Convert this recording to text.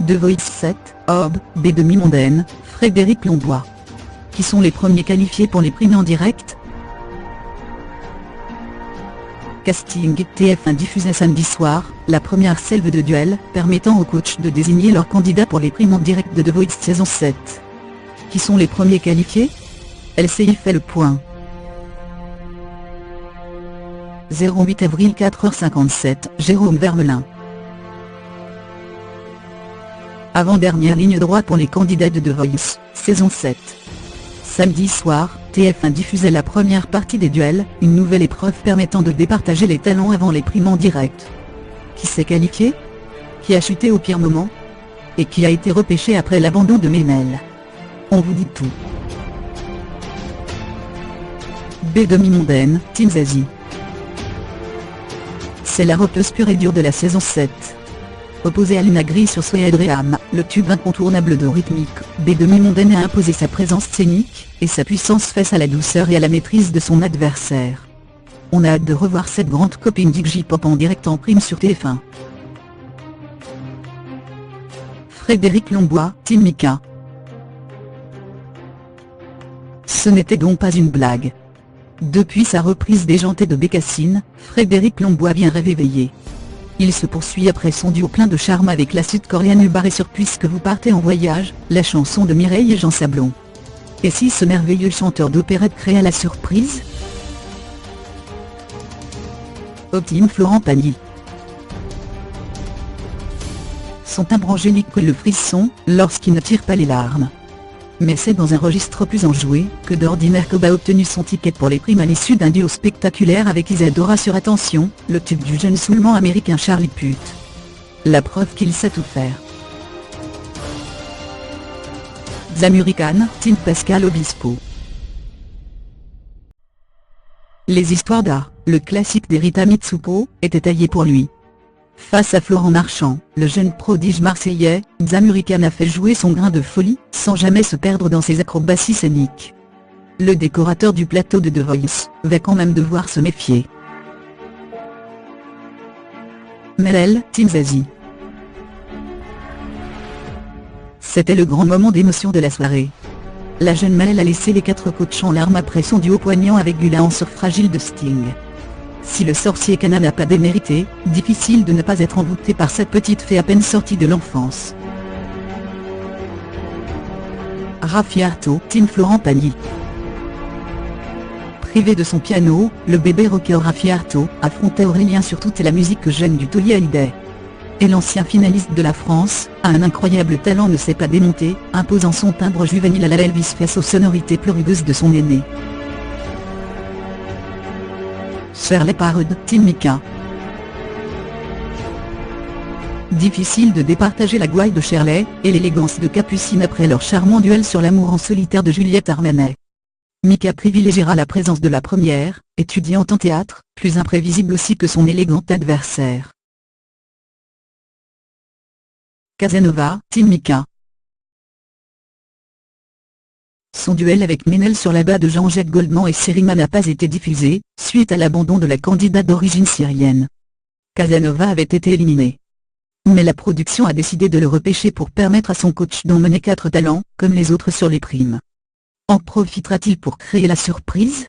The Voice 7, Orb, B demi-mondaine, Frédéric Lombois. Qui sont les premiers qualifiés pour les primes en direct? Casting TF1 diffusait samedi soir, la première salve de duel, permettant aux coachs de désigner leurs candidats pour les primes en direct de The Voice saison 7. Qui sont les premiers qualifiés? LCI fait le point. 08 avril 4h57, Jérôme Vermelin. Avant-dernière ligne droite pour les candidats de The Voice, saison 7. Samedi soir, TF1 diffusait la première partie des duels, une nouvelle épreuve permettant de départager les talents avant les primes en direct. Qui s'est qualifié? Qui a chuté au pire moment? Et qui a été repêché après l'abandon de Ménel? On vous dit tout. B demi-mondaine, Team Zazie. C'est la rappeuse pure et dure de la saison 7. Opposé à Luna Gris sur Sway Dream, le tube incontournable de Rhythmic, B demi-mondaine a imposé sa présence scénique, et sa puissance face à la douceur et à la maîtrise de son adversaire. On a hâte de revoir cette grande copine d'Iggy-Pop en direct en prime sur TF1. Frédéric Lombois, Team Mika. Ce n'était donc pas une blague. Depuis sa reprise déjantée de Bécassine, Frédéric Lombois vient réveiller. Il se poursuit après son duo plein de charme avec la sud-coréenne Barré sur Puisque vous partez en voyage, la chanson de Mireille et Jean Sablon. Et si ce merveilleux chanteur d'opérette créa la surprise? Optime Florent Pagny. Son timbre angélique colle le frisson, lorsqu'il ne tire pas les larmes. Mais c'est dans un registre plus enjoué que d'ordinaire qu'Oba a obtenu son ticket pour les primes à l'issue d'un duo spectaculaire avec Isadora sur Attention, le tube du jeune soulman américain Charlie Puth. La preuve qu'il sait tout faire. Zamurican, Team Pascal Obispo. Les histoires d'art, le classique d'Erita Mitsuko, était taillé pour lui. Face à Florent Marchand, le jeune prodige marseillais, Zamurican a fait jouer son grain de folie, sans jamais se perdre dans ses acrobaties scéniques. Le décorateur du plateau de The Voice va quand même devoir se méfier. Melel, Team Zazie. C'était le grand moment d'émotion de la soirée. La jeune Melel a laissé les 4 coachs en larmes après son duo poignant avec Gulan sur Fragile de Sting. Si le sorcier Kana n'a pas démérité, difficile de ne pas être envoûté par cette petite fée à peine sortie de l'enfance. Raffiarto, Team Florent Pagny. Privé de son piano, le bébé rocker Raffiarto affrontait Aurélien sur toute la musique jeune du taulier Hallyday. Et l'ancien finaliste de la France, a un incroyable talent ne s'est pas démonté, imposant son timbre juvénile à la Elvis face aux sonorités pleureuses de son aîné. Shirley Parade, Team Mika. Difficile de départager la gouaille de Shirley, et l'élégance de Capucine après leur charmant duel sur l'amour en solitaire de Juliette Armanet. Mika privilégiera la présence de la première, étudiante en théâtre, plus imprévisible aussi que son élégant adversaire. Casanova, Team Mika. Son duel avec Ménel sur la bas de Jean-Jacques Goldman et Sherima n'a pas été diffusé, suite à l'abandon de la candidate d'origine syrienne. Casanova avait été éliminé. Mais la production a décidé de le repêcher pour permettre à son coach d'emmener 4 talents, comme les autres sur les primes. En profitera-t-il pour créer la surprise?